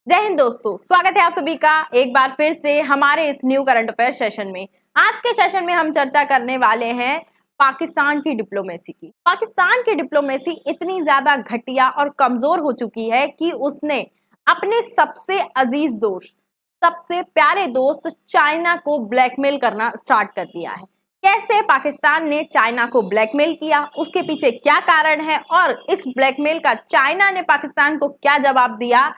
जय हिंद दोस्तों, स्वागत है आप सभी का एक बार फिर से हमारे इस न्यू करंट अफेयर सेशन में। आज के सेशन में हम चर्चा करने वाले हैं पाकिस्तान की डिप्लोमेसी की। पाकिस्तान की डिप्लोमेसी इतनी ज्यादा घटिया और कमजोर हो चुकी है कि उसने अपने सबसे अजीज दोस्त, सबसे प्यारे दोस्त चाइना को ब्लैकमेल करना स्टार्ट कर दिया है। कैसे पाकिस्तान ने चाइना को ब्लैकमेल किया, उसके पीछे क्या कारण है और इस ब्लैकमेल का चाइना ने पाकिस्तान को क्या जवाब दिया,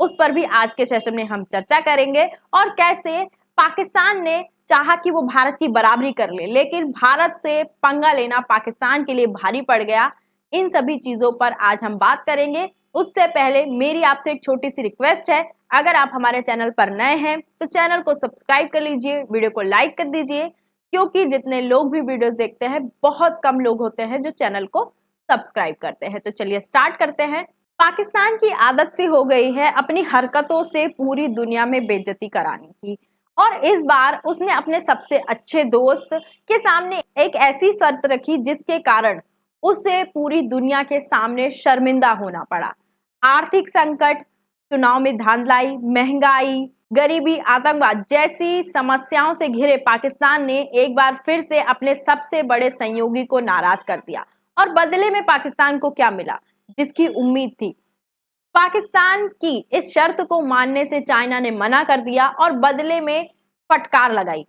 उस पर भी आज के सेशन में हम चर्चा करेंगे। और कैसे पाकिस्तान ने चाहा कि वो भारत की बराबरी कर ले, लेकिन भारत से पंगा लेना पाकिस्तान के लिए भारी पड़ गया। इन सभी चीजों पर आज हम बात करेंगे। उससे पहले मेरी आपसे एक छोटी सी रिक्वेस्ट है, अगर आप हमारे चैनल पर नए हैं तो चैनल को सब्सक्राइब कर लीजिए, वीडियो को लाइक कर दीजिए, क्योंकि जितने लोग भी वीडियोस देखते हैं बहुत कम लोग होते हैं जो चैनल को सब्सक्राइब करते हैं। तो चलिए स्टार्ट करते हैं। पाकिस्तान की आदत सी हो गई है अपनी हरकतों से पूरी दुनिया में बेइज्जती कराने की, और इस बार उसने अपने सबसे अच्छे दोस्त के सामने एक ऐसी शर्त रखी जिसके कारण उसे पूरी दुनिया के सामने शर्मिंदा होना पड़ा। आर्थिक संकट, चुनाव में धांधलाई, महंगाई, गरीबी, आतंकवाद जैसी समस्याओं से घिरे पाकिस्तान ने एक बार फिर से अपने सबसे बड़े सहयोगी को नाराज कर दिया। और बदले में पाकिस्तान को क्या मिला जिसकी उम्मीद थी? पाकिस्तान की इस शर्त को मानने से चाइना ने मना कर दिया और बदले में फटकार लगाई।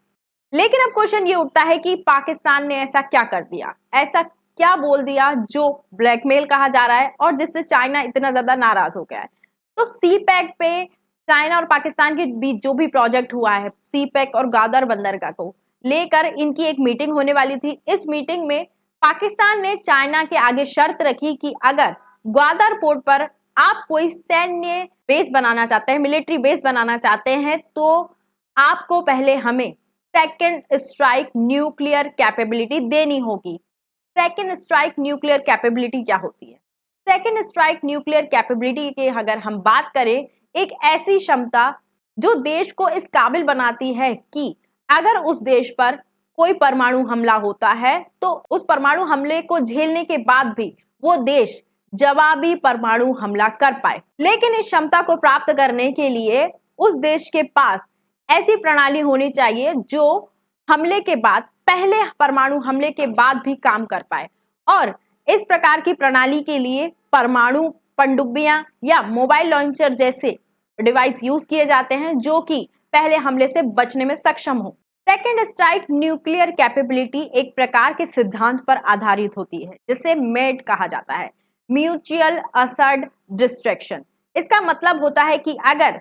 लेकिन अब क्वेश्चन ये उठता है कि पाकिस्तान ने ऐसा क्या कर दिया, ऐसा क्या बोल दिया जो ब्लैकमेल कहा जा रहा है और जिससे चाइना इतना ज्यादा नाराज हो गया है। तो सी पैक पे चाइना और पाकिस्तान के बीच जो भी प्रोजेक्ट हुआ है, सी पैक और गादर बंदरगाह को लेकर इनकी एक मीटिंग होने वाली थी। इस मीटिंग में पाकिस्तान ने चाइना के आगे शर्त रखी कि अगर ग्वादर पोर्ट पर आप कोई सैन्य बेस बनाना चाहते हैं, मिलिट्री बेस बनाना चाहते हैं, तो आपको पहले हमें सेकंड स्ट्राइक न्यूक्लियर कैपेबिलिटी देनी होगी। सेकंड स्ट्राइक न्यूक्लियर कैपेबिलिटी क्या होती है? सेकंड स्ट्राइक न्यूक्लियर कैपेबिलिटी की अगर हम बात करें, एक ऐसी क्षमता जो देश को इस काबिल बनाती है कि अगर उस देश पर कोई परमाणु हमला होता है तो उस परमाणु हमले को झेलने के बाद भी वो देश जवाबी परमाणु हमला कर पाए। लेकिन इस क्षमता को प्राप्त करने के लिए उस देश के पास ऐसी प्रणाली होनी चाहिए जो हमले के बाद, पहले परमाणु हमले के बाद भी काम कर पाए। और इस प्रकार की प्रणाली के लिए परमाणु पनडुब्बियां या मोबाइल लॉन्चर जैसे डिवाइस यूज किए जाते हैं जो कि पहले हमले से बचने में सक्षम हो। सेकेंड स्ट्राइक न्यूक्लियर कैपेबिलिटी एक प्रकार के सिद्धांत पर आधारित होती है जिसे मेड कहा जाता है, म्यूचुअल असर्ड डिस्ट्रैक्शन। इसका मतलब होता है कि अगर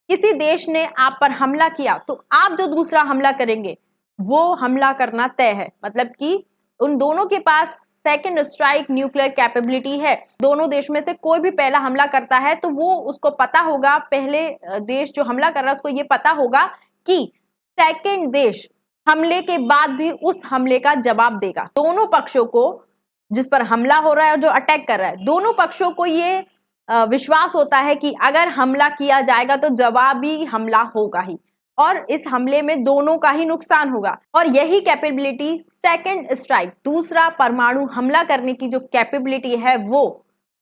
किसी देश ने आप पर हमला किया तो आप जो दूसरा हमला करेंगे वो हमला करना तय है। मतलब कि उन दोनों के पास सेकेंड स्ट्राइक न्यूक्लियर कैपेबिलिटी है। दोनों देश में से कोई भी पहला हमला करता है तो वो उसको पता होगा, पहले देश जो हमला कर रहा है उसको ये पता होगा कि सेकेंड देश हमले के बाद भी उस हमले का जवाब देगा। दोनों पक्षों को, जिस पर हमला हो रहा है और जो अटैक कर रहा है, दोनों पक्षों को ये विश्वास होता है कि अगर हमला किया जाएगा तो जवाबी हमला होगा ही, और इस हमले में दोनों का ही नुकसान होगा। और यही कैपेबिलिटी सेकेंड स्ट्राइक, दूसरा परमाणु हमला करने की जो कैपेबिलिटी है वो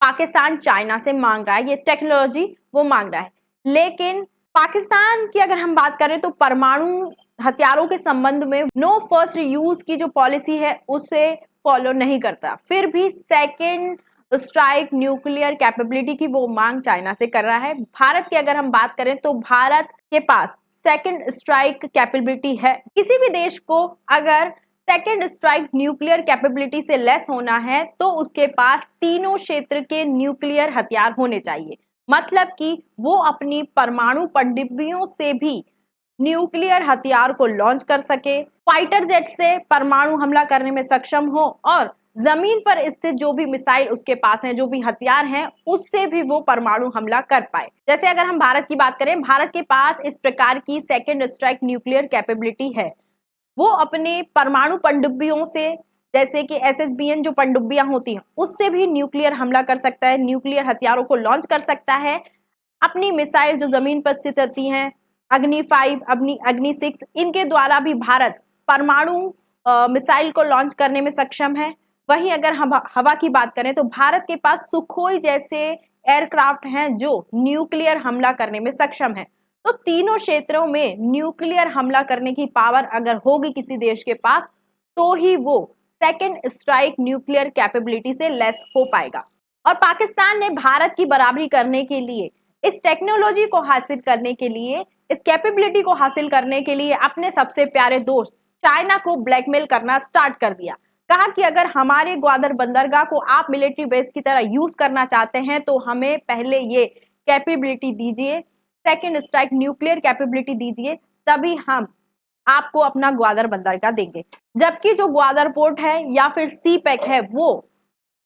पाकिस्तान चाइना से मांग रहा है, ये टेक्नोलॉजी वो मांग रहा है। लेकिन पाकिस्तान की अगर हम बात करें तो परमाणु हथियारों के संबंध में नो फर्स्ट यूज की जो पॉलिसी है उसे फॉलो नहीं करता, फिर भी सेकेंड स्ट्राइक न्यूक्लियर कैपेबिलिटी की वो मांग चाइना से कर रहा है। भारत की अगर हम बात करें तो भारत के पास सेकेंड स्ट्राइक कैपेबिलिटी है। किसी भी देश को अगर सेकेंड स्ट्राइक न्यूक्लियर कैपेबिलिटी से लेस होना है तो उसके पास तीनों क्षेत्र के न्यूक्लियर हथियार होने चाहिए। मतलब कि वो अपनी परमाणु पनडुब्बियों से भी न्यूक्लियर हथियार को लॉन्च कर सके, फाइटर जेट से परमाणु हमला करने में सक्षम हो, और जमीन पर स्थित जो भी मिसाइल उसके पास हैं, जो भी हथियार हैं, उससे भी वो परमाणु हमला कर पाए। जैसे अगर हम भारत की बात करें, भारत के पास इस प्रकार की सेकेंड स्ट्राइक न्यूक्लियर कैपेबिलिटी है। वो अपने परमाणु पनडुब्बियों से, जैसे कि SSBN जो पनडुब्बियां होती हैं, उससे भी न्यूक्लियर हमला कर सकता है, न्यूक्लियर हथियारों को लॉन्च कर सकता है। अपनी मिसाइल जो जमीन पर स्थित रहती हैं, अग्नि 5, अग्नि 6, इनके द्वारा भी भारत परमाणु मिसाइल को लॉन्च करने में सक्षम है। वहीं अगर हम हवा की बात करें तो भारत के पास सुखोई जैसे एयरक्राफ्ट हैं जो न्यूक्लियर हमला करने में सक्षम है। तो तीनों क्षेत्रों में न्यूक्लियर हमला करने की पावर अगर होगी किसी देश के पास, तो ही वो सेकेंड स्ट्राइक न्यूक्लियर कैपेबिलिटी से लेस हो पाएगा। और पाकिस्तान ने भारत की बराबरी करने के लिए, इस टेक्नोलॉजी को हासिल करने के लिए, इस कैपेबिलिटी को हासिल करने के लिए अपने सबसे प्यारे दोस्त चाइना को ब्लैकमेल करना स्टार्ट कर दिया। कहा कि अगर हमारे ग्वादर बंदरगाह को आप मिलिट्री बेस की तरह यूज करना चाहते हैं तो हमें पहले ये कैपेबिलिटी दीजिए, सेकेंड स्ट्राइक न्यूक्लियर कैपेबिलिटी दीजिए, तभी हम आपको अपना ग्वादर बंदरगाह देंगे। जबकि जो ग्वादर पोर्ट है या फिर सी पैक है वो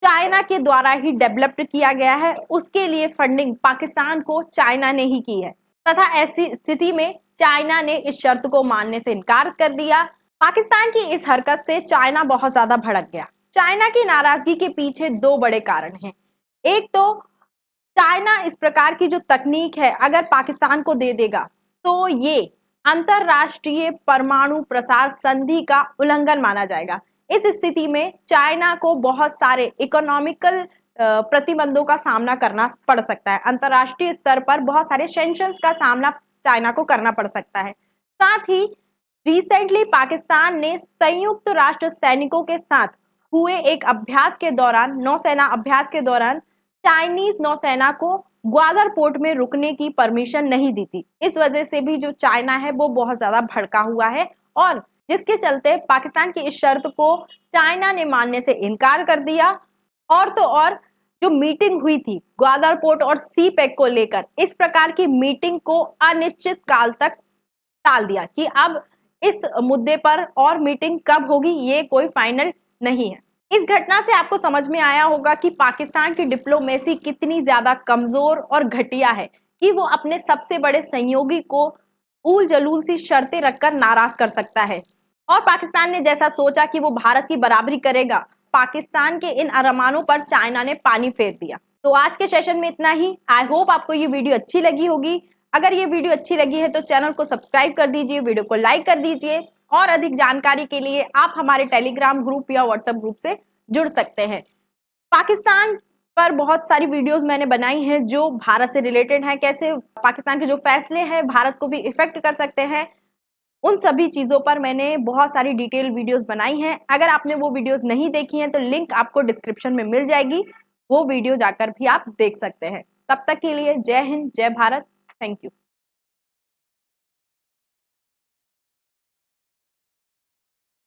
चाइना के द्वारा ही डेवलप्ड किया गया है, उसके लिए फंडिंग पाकिस्तान को चाइना ने ही की है। तथा ऐसी स्थिति में चाइना ने इस शर्त को मानने से इनकार कर दिया। पाकिस्तान की इस हरकत से चाइना बहुत ज्यादा भड़क गया। चाइना की नाराजगी के पीछे दो बड़े कारण हैं। एक तो चाइना इस प्रकार की जो तकनीक है अगर पाकिस्तान को दे देगा तो ये अंतरराष्ट्रीय परमाणु प्रसार संधि का उल्लंघन माना जाएगा। इस स्थिति में चाइना को बहुत सारे इकोनॉमिकल प्रतिबंधों का सामना करना पड़ सकता है। अंतरराष्ट्रीय स्तर पर बहुत सारे सैंक्शंस का सामना चाइना को करना पड़ सकता है। साथ ही रिसेंटली पाकिस्तान ने संयुक्त राष्ट्र सैनिकों के साथ हुए एक अभ्यास के दौरान, नौसेना अभ्यास के दौरान चाइनीज नौसेना को ग्वादर पोर्ट में रुकने की परमिशन नहीं दी थी। इस वजह से भी जो चाइना है वो बहुत ज्यादा भड़का हुआ है और जिसके चलते पाकिस्तान की इस शर्त को चाइना ने मानने से इनकार कर दिया। और तो और जो मीटिंग हुई थी ग्वादर पोर्ट और सी पैक को लेकर, इस प्रकार की मीटिंग को अनिश्चित काल तक टाल दिया कि अब इस मुद्दे पर और मीटिंग कब होगी ये कोई फाइनल नहीं है। इस घटना से आपको समझ में आया होगा कि पाकिस्तान की डिप्लोमेसी कितनी ज्यादा कमजोर और घटिया है कि वो अपने सबसे बड़े सहयोगी को उल जलूल सी शर्तें रखकर नाराज कर सकता है। और पाकिस्तान ने जैसा सोचा कि वो भारत की बराबरी करेगा, पाकिस्तान के इन अरमानों पर चाइना ने पानी फेर दिया। तो आज के सेशन में इतना ही। आई होप आपको ये वीडियो अच्छी लगी होगी। अगर ये वीडियो अच्छी लगी है तो चैनल को सब्सक्राइब कर दीजिए, वीडियो को लाइक कर दीजिए और अधिक जानकारी के लिए आप हमारे टेलीग्राम ग्रुप या व्हाट्सएप ग्रुप से जुड़ सकते हैं। पाकिस्तान पर बहुत सारी वीडियोस मैंने बनाई हैं जो भारत से रिलेटेड हैं, कैसे पाकिस्तान के जो फैसले हैं भारत को भी इफेक्ट कर सकते हैं, उन सभी चीजों पर मैंने बहुत सारी डिटेल वीडियोस बनाई हैं। अगर आपने वो वीडियोस नहीं देखी हैं तो लिंक आपको डिस्क्रिप्शन में मिल जाएगी, वो वीडियो जाकर भी आप देख सकते हैं। तब तक के लिए जय हिंद, जय भारत, थैंक यू।